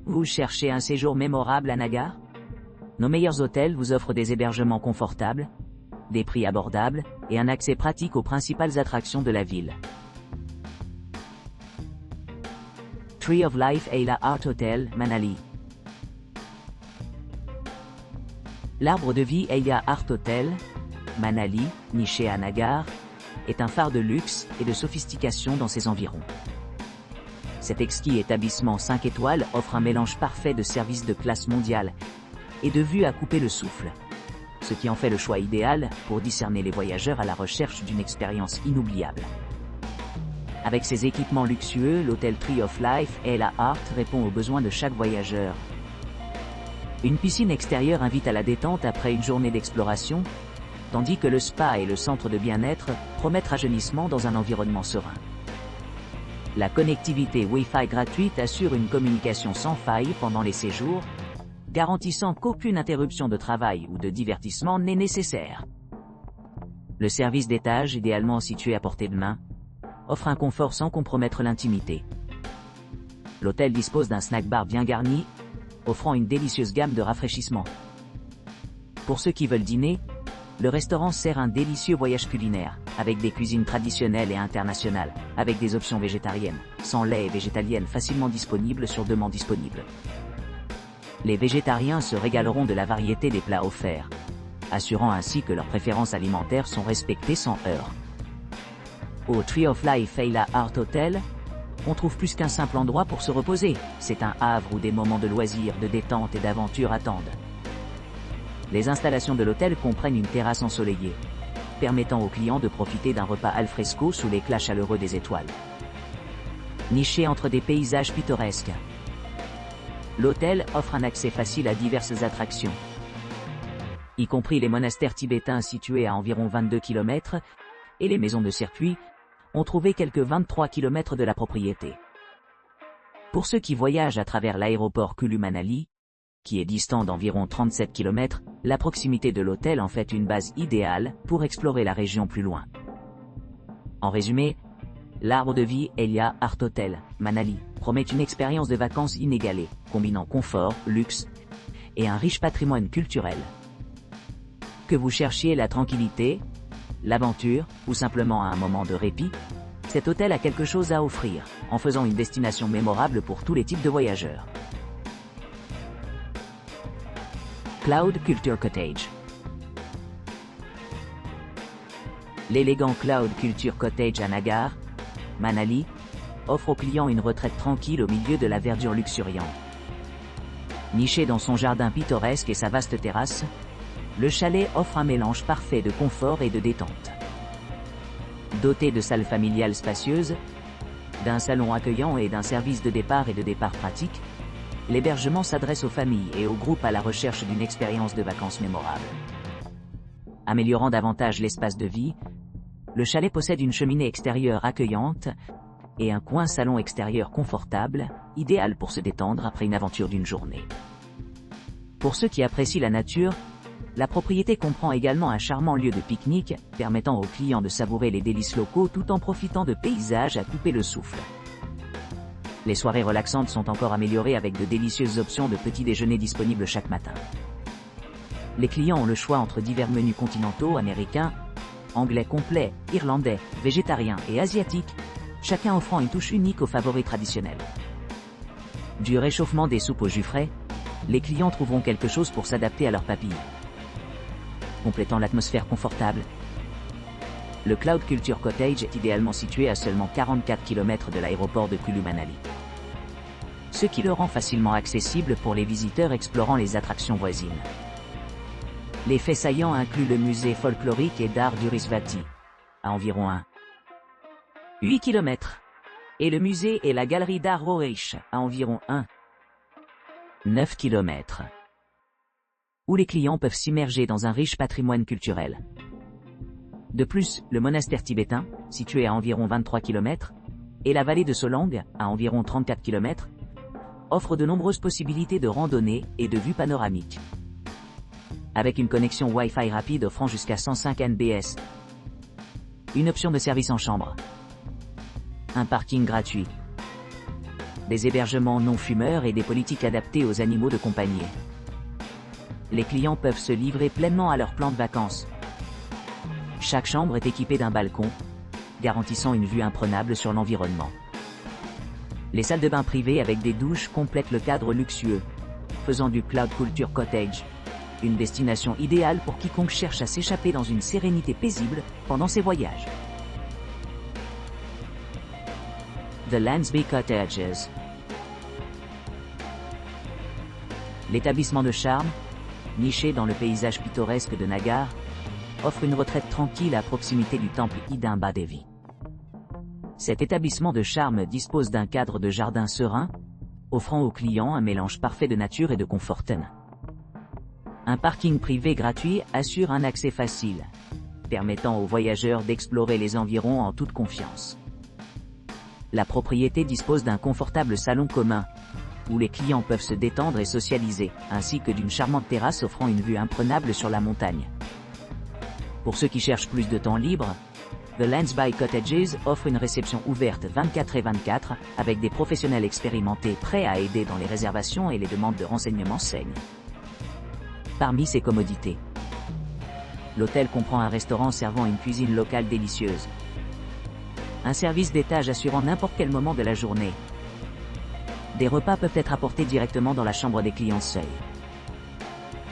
Vous cherchez un séjour mémorable à Nagar? Nos meilleurs hôtels vous offrent des hébergements confortables, des prix abordables et un accès pratique aux principales attractions de la ville. Tree of Life Ayla Art Hotel, Manali. L'Arbre de Vie Ayla Art Hotel, Manali, niché à Nagar, est un phare de luxe et de sophistication dans ses environs. Cet exquis établissement 5 étoiles offre un mélange parfait de services de classe mondiale et de vues à couper le souffle, ce qui en fait le choix idéal pour discerner les voyageurs à la recherche d'une expérience inoubliable. Avec ses équipements luxueux, l'hôtel Tree of Life Ayla Art répond aux besoins de chaque voyageur. Une piscine extérieure invite à la détente après une journée d'exploration, tandis que le spa et le centre de bien-être promettent rajeunissement dans un environnement serein. La connectivité Wi-Fi gratuite assure une communication sans faille pendant les séjours, garantissant qu'aucune interruption de travail ou de divertissement n'est nécessaire. Le service d'étage, idéalement situé à portée de main, offre un confort sans compromettre l'intimité. L'hôtel dispose d'un snack bar bien garni, offrant une délicieuse gamme de rafraîchissements. Pour ceux qui veulent dîner, le restaurant sert un délicieux voyage culinaire, avec des cuisines traditionnelles et internationales, avec des options végétariennes, sans lait et végétaliennes facilement disponibles sur demande disponible. Les végétariens se régaleront de la variété des plats offerts, assurant ainsi que leurs préférences alimentaires sont respectées sans heurts. Au Tree of Life Ayla Art Hotel, on trouve plus qu'un simple endroit pour se reposer, c'est un havre où des moments de loisirs, de détente et d'aventure attendent. Les installations de l'hôtel comprennent une terrasse ensoleillée, permettant aux clients de profiter d'un repas al fresco sous l'éclat chaleureux des étoiles. Niché entre des paysages pittoresques, l'hôtel offre un accès facile à diverses attractions, y compris les monastères tibétains situés à environ 22 km, et les maisons de circuit, ont trouvé quelques 23 km de la propriété. Pour ceux qui voyagent à travers l'aéroport Kulu-Manali, qui est distant d'environ 37 km, la proximité de l'hôtel en fait une base idéale pour explorer la région plus loin. En résumé, l'Arbre de Vie Ayla Art Hotel, Manali, promet une expérience de vacances inégalée, combinant confort, luxe et un riche patrimoine culturel. Que vous cherchiez la tranquillité, l'aventure ou simplement un moment de répit, cet hôtel a quelque chose à offrir, en faisant une destination mémorable pour tous les types de voyageurs. Cloud Culture Cottage. L'élégant Cloud Culture Cottage à Nagar, Manali, offre aux clients une retraite tranquille au milieu de la verdure luxuriante. Niché dans son jardin pittoresque et sa vaste terrasse, le chalet offre un mélange parfait de confort et de détente. Doté de salles familiales spacieuses, d'un salon accueillant et d'un service de départ et de départ pratique, l'hébergement s'adresse aux familles et aux groupes à la recherche d'une expérience de vacances mémorable. Améliorant davantage l'espace de vie, le chalet possède une cheminée extérieure accueillante et un coin salon extérieur confortable, idéal pour se détendre après une aventure d'une journée. Pour ceux qui apprécient la nature, la propriété comprend également un charmant lieu de pique-nique, permettant aux clients de savourer les délices locaux tout en profitant de paysages à couper le souffle. Les soirées relaxantes sont encore améliorées avec de délicieuses options de petits déjeuners disponibles chaque matin. Les clients ont le choix entre divers menus continentaux, américains, anglais complet, irlandais, végétariens et asiatiques, chacun offrant une touche unique aux favoris traditionnels. Du réchauffement des soupes au jus frais, les clients trouveront quelque chose pour s'adapter à leurs papilles. Complétant l'atmosphère confortable, le Cloud Culture Cottage est idéalement situé à seulement 44 km de l'aéroport de Kulu-Manali, ce qui le rend facilement accessible pour les visiteurs explorant les attractions voisines. Les faits saillants incluent le musée folklorique et d'art d'Urisvati, à environ 8 km, et le musée et la galerie d'art Rorish, à environ 9 km, où les clients peuvent s'immerger dans un riche patrimoine culturel. De plus, le monastère tibétain, situé à environ 23 km, et la vallée de Solang, à environ 34 km, offrent de nombreuses possibilités de randonnée et de vues panoramiques. Avec une connexion Wi-Fi rapide offrant jusqu'à 105 Mbps, une option de service en chambre, un parking gratuit, des hébergements non fumeurs et des politiques adaptées aux animaux de compagnie. Les clients peuvent se livrer pleinement à leur plan de vacances. Chaque chambre est équipée d'un balcon, garantissant une vue imprenable sur l'environnement. Les salles de bain privées avec des douches complètent le cadre luxueux, faisant du Cloud Culture Cottage une destination idéale pour quiconque cherche à s'échapper dans une sérénité paisible pendant ses voyages. The Landsby Cottages. L'établissement de charme, niché dans le paysage pittoresque de Nagar, offre une retraite tranquille à proximité du temple Hidimba Devi. Cet établissement de charme dispose d'un cadre de jardin serein, offrant aux clients un mélange parfait de nature et de confort. Un parking privé gratuit assure un accès facile, permettant aux voyageurs d'explorer les environs en toute confiance. La propriété dispose d'un confortable salon commun, où les clients peuvent se détendre et socialiser, ainsi que d'une charmante terrasse offrant une vue imprenable sur la montagne. Pour ceux qui cherchent plus de temps libre, The Landsby Cottages offre une réception ouverte 24/24 avec des professionnels expérimentés prêts à aider dans les réservations et les demandes de renseignements saignent. Parmi ses commodités, l'hôtel comprend un restaurant servant une cuisine locale délicieuse, un service d'étage assurant n'importe quel moment de la journée. Des repas peuvent être apportés directement dans la chambre des clients seuls.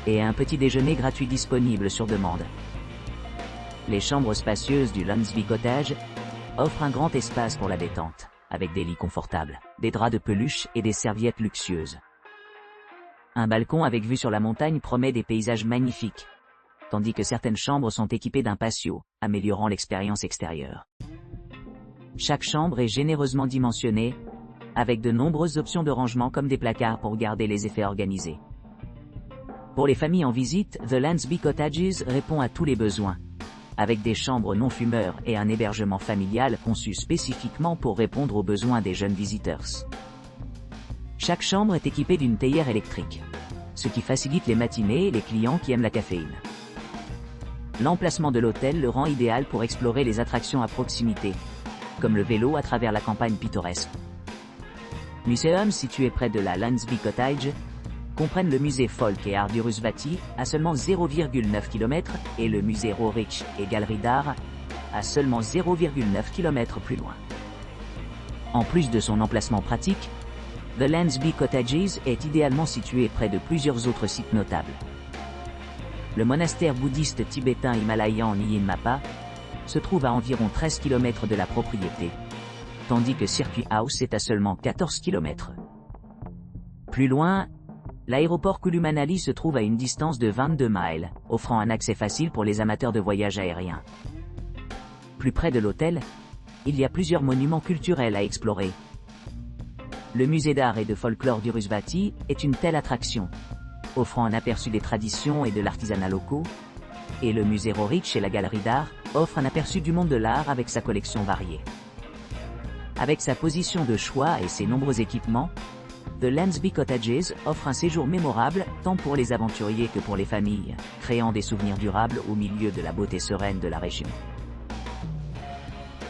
Et un petit déjeuner gratuit disponible sur demande. Les chambres spacieuses du Landsby Cottage offrent un grand espace pour la détente, avec des lits confortables, des draps de peluche et des serviettes luxueuses. Un balcon avec vue sur la montagne promet des paysages magnifiques, tandis que certaines chambres sont équipées d'un patio, améliorant l'expérience extérieure. Chaque chambre est généreusement dimensionnée, avec de nombreuses options de rangement comme des placards pour garder les effets organisés. Pour les familles en visite, The Landsby Cottages répond à tous les besoins, avec des chambres non fumeurs et un hébergement familial conçu spécifiquement pour répondre aux besoins des jeunes visiteurs. Chaque chambre est équipée d'une théière électrique, ce qui facilite les matinées et les clients qui aiment la caféine. L'emplacement de l'hôtel le rend idéal pour explorer les attractions à proximité, comme le vélo à travers la campagne pittoresque. Muséums situés près de la Landsby Cottage comprennent le musée folk et art d'Urusvati à seulement 0,9 km et le musée Roerich et galerie d'art à seulement 0,9 km plus loin. En plus de son emplacement pratique, The Landsby Cottages est idéalement situé près de plusieurs autres sites notables. Le monastère bouddhiste tibétain himalayan Nyin Mapa se trouve à environ 13 km de la propriété, tandis que Circuit House est à seulement 14 km. Plus loin, l'aéroport Kulu Manali se trouve à une distance de 22 miles, offrant un accès facile pour les amateurs de voyages aériens. Plus près de l'hôtel, il y a plusieurs monuments culturels à explorer. Le musée d'art et de folklore d'Urusvati est une telle attraction, offrant un aperçu des traditions et de l'artisanat locaux, et le musée Roerich et la galerie d'art offrent un aperçu du monde de l'art avec sa collection variée. Avec sa position de choix et ses nombreux équipements, The Landsby Cottages offre un séjour mémorable tant pour les aventuriers que pour les familles, créant des souvenirs durables au milieu de la beauté sereine de la région.